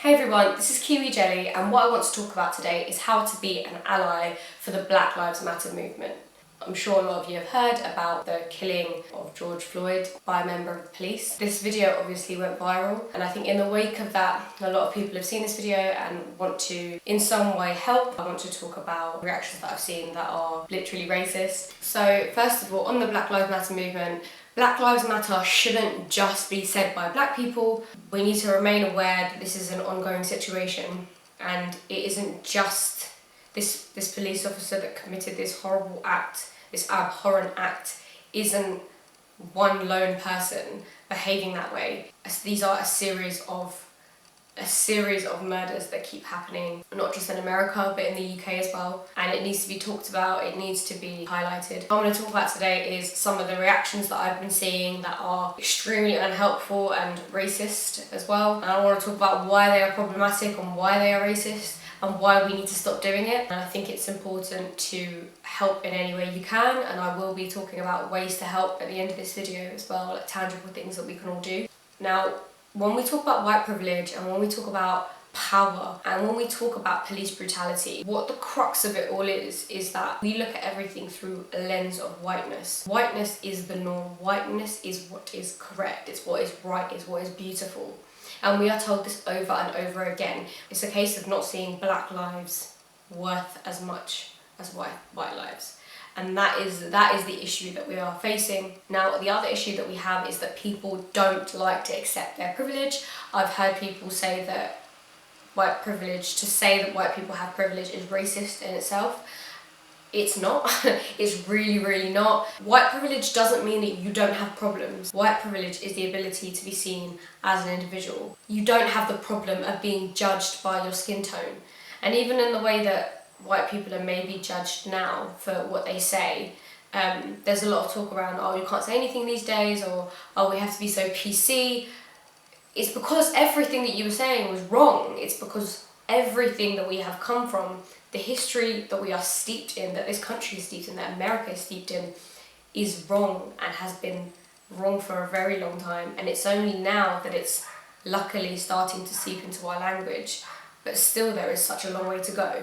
Hey everyone, this is Kiwijelly, and what I want to talk about today is how to be an ally for the Black Lives Matter movement. I'm sure a lot of you have heard about the killing of George Floyd by a member of the police. This video obviously went viral, and I think in the wake of that, a lot of people have seen this video and want to in some way help. I want to talk about reactions that I've seen that are literally racist. So first of all, on the Black Lives Matter movement, Black Lives Matter shouldn't just be said by black people. We need to remain aware that this is an ongoing situation, and it isn't just this police officer that committed this horrible act, this abhorrent act, isn't one lone person behaving that way. These are a series of murders that keep happening, not just in America but in the UK as well, and it needs to be talked about, it needs to be highlighted. What I'm going to talk about today is some of the reactions that I've been seeing that are extremely unhelpful and racist as well, and I want to talk about why they are problematic and why they are racist and why we need to stop doing it. And I think it's important to help in any way you can, and I will be talking about ways to help at the end of this video as well, like tangible things that we can all do. Now, when we talk about white privilege and when we talk about power and when we talk about police brutality, what the crux of it all is that we look at everything through a lens of whiteness. Whiteness is the norm. Whiteness is what is correct. It's what is right. It's what is beautiful. And we are told this over and over again. It's a case of not seeing black lives worth as much as white lives. And that is the issue that we are facing. Now, the other issue that we have is that people don't like to accept their privilege. I've heard people say that to say that white people have privilege is racist in itself. It's not. It's really not. White privilege doesn't mean that you don't have problems. White privilege is the ability to be seen as an individual. You don't have the problem of being judged by your skin tone. And even in the way that white people are maybe judged now for what they say, there's a lot of talk around, oh, you can't say anything these days, or oh, we have to be so PC. It's because everything that you were saying was wrong. It's because everything that we have come from, the history that we are steeped in, that this country is steeped in, that America is steeped in, is wrong and has been wrong for a very long time. And it's only now that it's luckily starting to seep into our language, but still there is such a long way to go.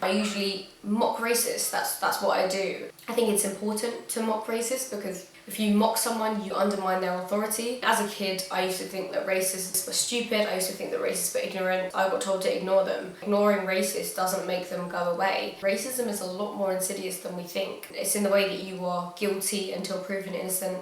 I usually mock racists. That's what I do. I think it's important to mock racists because if you mock someone, you undermine their authority. As a kid, I used to think that racists were stupid. I used to think that racists were ignorant. I got told to ignore them. Ignoring racists doesn't make them go away. Racism is a lot more insidious than we think. It's in the way that you are guilty until proven innocent.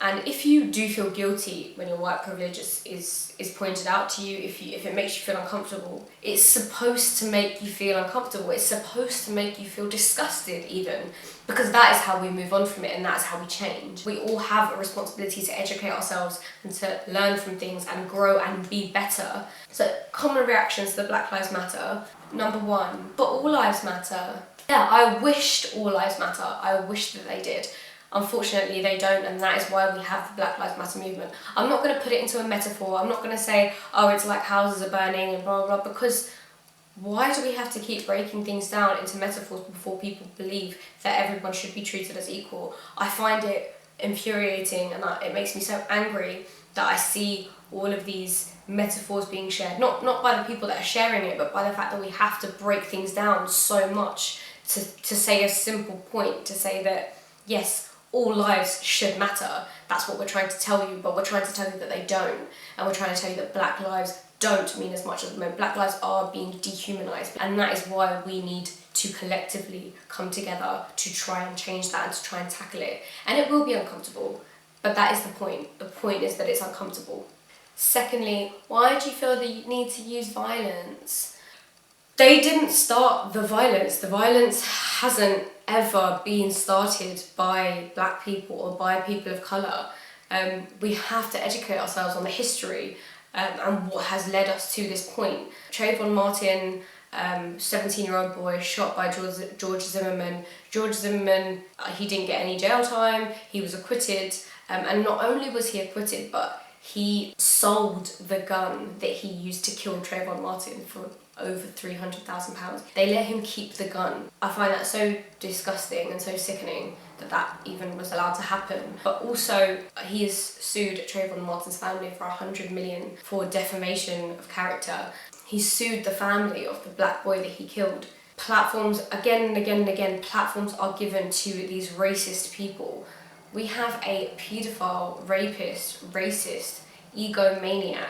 And if you do feel guilty when your white privilege is pointed out to you, if it makes you feel uncomfortable, it's supposed to make you feel uncomfortable. It's supposed to make you feel disgusted even, because that is how we move on from it and that's how we change. We all have a responsibility to educate ourselves and to learn from things and grow and be better. So common reactions to the Black Lives Matter. Number one, but all lives matter. Yeah, I wished all lives matter. I wish that they did. Unfortunately, they don't, and that is why we have the Black Lives Matter movement. I'm not going to put it into a metaphor. I'm not going to say, oh, it's like houses are burning and blah, blah, blah, because why do we have to keep breaking things down into metaphors before people believe that everyone should be treated as equal? I find it infuriating, and it makes me so angry that I see all of these metaphors being shared, not by the people that are sharing it, but by the fact that we have to break things down so much to say a simple point, to say that, yes, all lives should matter. That's what we're trying to tell you, but we're trying to tell you that they don't. And we're trying to tell you that black lives don't mean as much at the moment. Black lives are being dehumanized. And that is why we need to collectively come together to try and change that and to try and tackle it. And it will be uncomfortable, but that is the point. The point is that it's uncomfortable. Secondly, why do you feel the need to use violence? They didn't start the violence. The violence hasn't ever been started by black people or by people of colour. We have to educate ourselves on the history and what has led us to this point. Trayvon Martin, 17-year-old boy shot by George Zimmerman. George Zimmerman, he didn't get any jail time, he was acquitted, and not only was he acquitted, but he sold the gun that he used to kill Trayvon Martin for over £300,000. They let him keep the gun. I find that so disgusting and so sickening that even was allowed to happen. But also he has sued Trayvon Martin's family for $100 million for defamation of character. He sued the family of the black boy that he killed. Platforms, again and again and again, platforms are given to these racist people. We have a paedophile, rapist, racist, egomaniac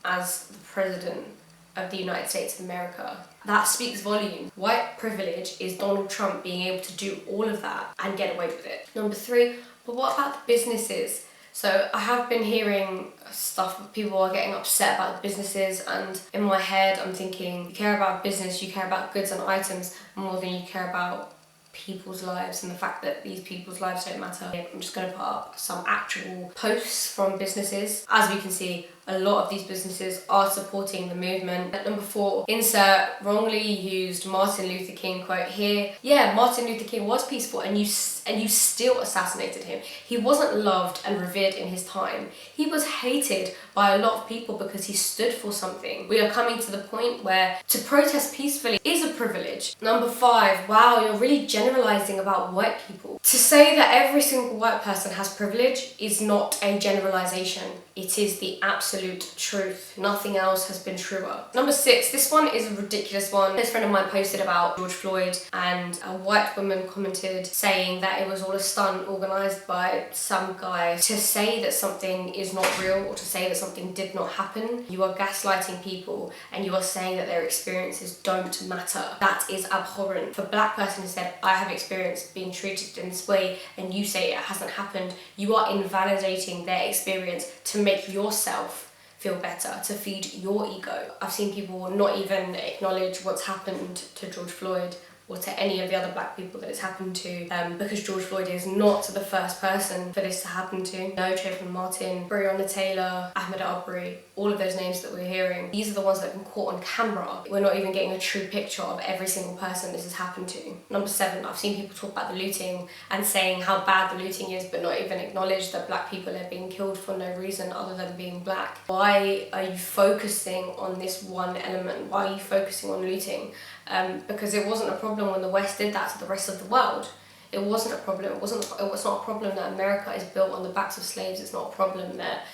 as the president of the United States of America. That speaks volume. White privilege is Donald Trump being able to do all of that and get away with it. Number 3, but what about the businesses? So I have been hearing stuff, people are getting upset about the businesses, and in my head I'm thinking, you care about business, you care about goods and items more than you care about people's lives and the fact that these people's lives don't matter. I'm just going to put up some actual posts from businesses. As we can see, a lot of these businesses are supporting the movement. At number 4, insert wrongly used Martin Luther King quote here. Yeah, Martin Luther King was peaceful and you still assassinated him. He wasn't loved and revered in his time. He was hated by a lot of people because he stood for something. We are coming to the point where to protest peacefully is a privilege. Number 5, wow, you're really generalizing about white people. To say that every single white person has privilege is not a generalization. It is the absolute truth. Nothing else has been truer. Number 6, this one is a ridiculous one. This friend of mine posted about George Floyd, and a white woman commented saying that it was all a stunt organised by some guy. To say that something is not real or to say that something did not happen, you are gaslighting people and you are saying that their experiences don't matter. That is abhorrent. For a black person who said, I have experienced being treated in this way, and you say it hasn't happened, you are invalidating their experience to make yourself feel better, to feed your ego. I've seen people not even acknowledge what's happened to George Floyd or to any of the other black people that it's happened to, because George Floyd is not the first person for this to happen to. No, Trayvon Martin, Breonna Taylor, Ahmaud Arbery, all of those names that we're hearing, these are the ones that have been caught on camera. We're not even getting a true picture of every single person this has happened to. Number 7, I've seen people talk about the looting and saying how bad the looting is, but not even acknowledge that black people are being killed for no reason other than being black. Why are you focusing on this one element? Why are you focusing on looting? Because it wasn't a problem when the West did that to the rest of the world. It wasn't a problem. It was not a problem that America is built on the backs of slaves. It's not a problem that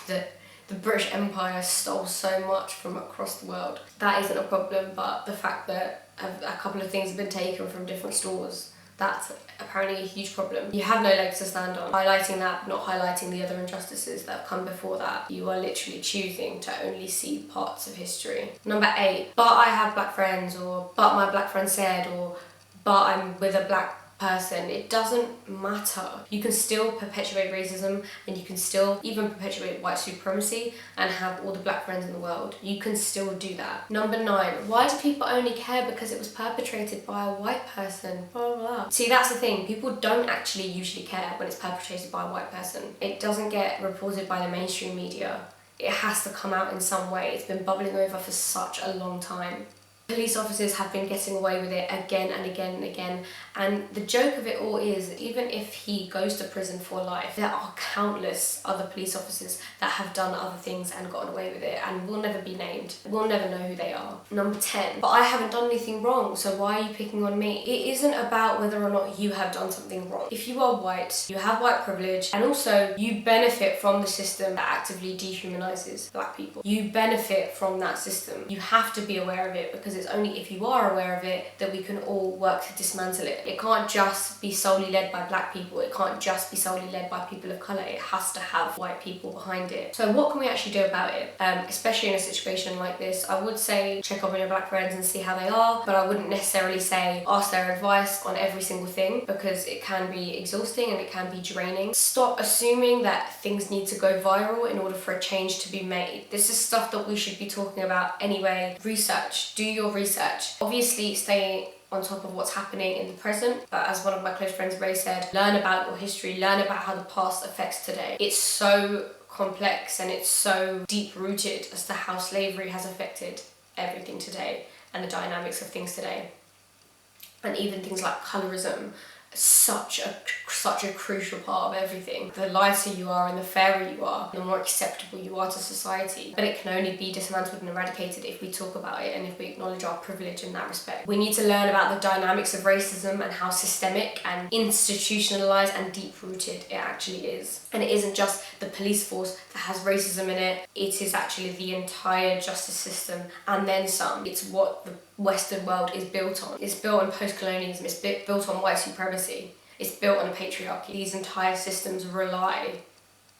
the British Empire stole so much from across the world. That isn't a problem, but the fact that a couple of things have been taken from different stores, that's apparently a huge problem. You have no legs to stand on. Highlighting that, not highlighting the other injustices that have come before that. You are literally choosing to only see parts of history. Number 8, but I have black friends, or but my black friend said, or but I'm with a black person. It doesn't matter. You can still perpetuate racism, and you can still even perpetuate white supremacy and have all the black friends in the world. You can still do that. Number 9, why do people only care because it was perpetrated by a white person? Blah, blah, blah. See, that's the thing. People don't actually usually care when it's perpetrated by a white person. It doesn't get reported by the mainstream media. It has to come out in some way. It's been bubbling over for such a long time. Police officers have been getting away with it again and again and again, and the joke of it all is that even if he goes to prison for life, there are countless other police officers that have done other things and gotten away with it and will never be named. We'll never know who they are. Number 10, but I haven't done anything wrong, so why are you picking on me? It isn't about whether or not you have done something wrong. If you are white, you have white privilege, and also you benefit from the system that actively dehumanizes black people. You benefit from that system. You have to be aware of it, because it's only if you are aware of it that we can all work to dismantle it. It can't just be solely led by black people. It can't just be solely led by people of colour. It has to have white people behind it. So what can we actually do about it? Especially in a situation like this, I would say check up on your black friends and see how they are, but I wouldn't necessarily say ask their advice on every single thing, because it can be exhausting and it can be draining. Stop assuming that things need to go viral in order for a change to be made. This is stuff that we should be talking about anyway. Research. Do your research. Obviously, stay on top of what's happening in the present, but as one of my close friends Ray said, learn about your history, learn about how the past affects today. It's so complex and it's so deep rooted as to how slavery has affected everything today and the dynamics of things today, and even things like colorism, such a crucial part of everything. The lighter you are and the fairer you are, the more acceptable you are to society. But it can only be dismantled and eradicated if we talk about it and if we acknowledge our privilege in that respect. We need to learn about the dynamics of racism and how systemic and institutionalized and deep-rooted it actually is. And it isn't just the police force that has racism in it, it is actually the entire justice system and then some. It's what the Western world is built on. It's built on post-colonialism, it's built on white supremacy, it's built on a patriarchy. These entire systems rely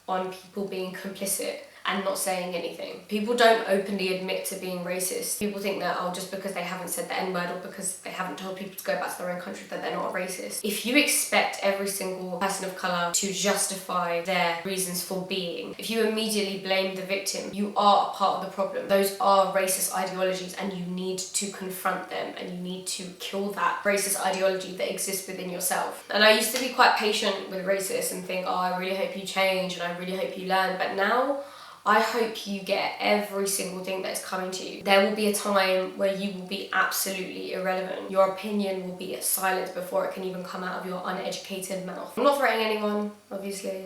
on people being complicit and not saying anything. People don't openly admit to being racist. People think that, oh, just because they haven't said the N-word or because they haven't told people to go back to their own country that they're not a racist. If you expect every single person of colour to justify their reasons for being, if you immediately blame the victim, you are a part of the problem. Those are racist ideologies and you need to confront them and you need to kill that racist ideology that exists within yourself. And I used to be quite patient with racists and think, oh, I really hope you change and I really hope you learn. But now, I hope you get every single thing that's coming to you. There will be a time where you will be absolutely irrelevant. Your opinion will be silenced before it can even come out of your uneducated mouth. I'm not threatening anyone, obviously.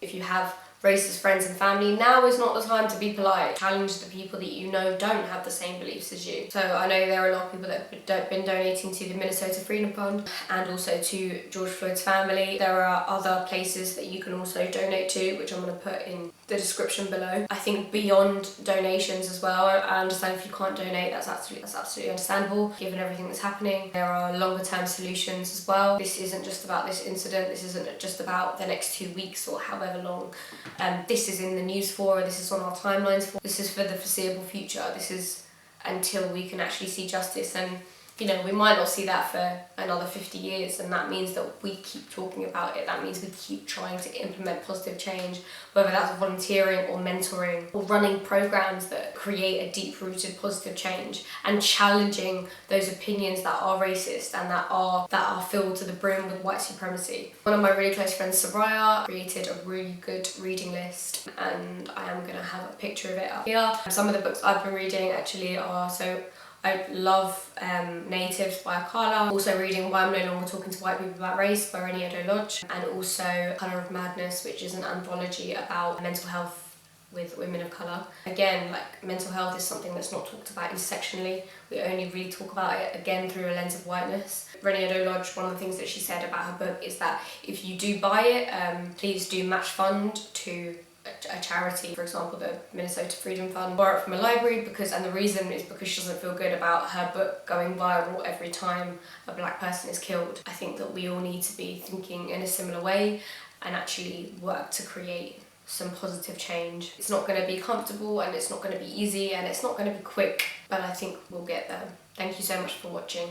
If you have racist friends and family, now is not the time to be polite. Challenge the people that you know don't have the same beliefs as you. So I know there are a lot of people that have been donating to the Minnesota Freedom Fund and also to George Floyd's family. There are other places that you can also donate to, which I'm going to put in the description below. I think beyond donations as well, I understand if you can't donate, that's absolutely understandable given everything that's happening. There are longer term solutions as well. This isn't just about this incident, this isn't just about the next 2 weeks or however long this is in the news for, or this is on our timelines for. This is for the foreseeable future. This is until we can actually see justice, and you know, we might not see that for another 50 years, and that means that we keep talking about it. That means we keep trying to implement positive change, whether that's volunteering or mentoring or running programs that create a deep-rooted positive change and challenging those opinions that are racist and that are filled to the brim with white supremacy. One of my really close friends, Soraya, created a really good reading list, and I am going to have a picture of it up here. Some of the books I've been reading actually are I love Natives by Akala, also reading Why I'm No Longer Talking to White People About Race by Reni Eddo-Lodge, and also Colour of Madness, which is an anthology about mental health with women of colour. Again, like, mental health is something that's not talked about intersectionally. We only really talk about it, again, through a lens of whiteness. Reni Eddo-Lodge, one of the things that she said about her book is that if you do buy it, please do match fund to a charity, for example the Minnesota Freedom Fund, borrow it from a library, and the reason is because she doesn't feel good about her book going viral every time a black person is killed. I think that we all need to be thinking in a similar way and actually work to create some positive change. It's not going to be comfortable and it's not going to be easy and it's not going to be quick, but I think we'll get there. Thank you so much for watching.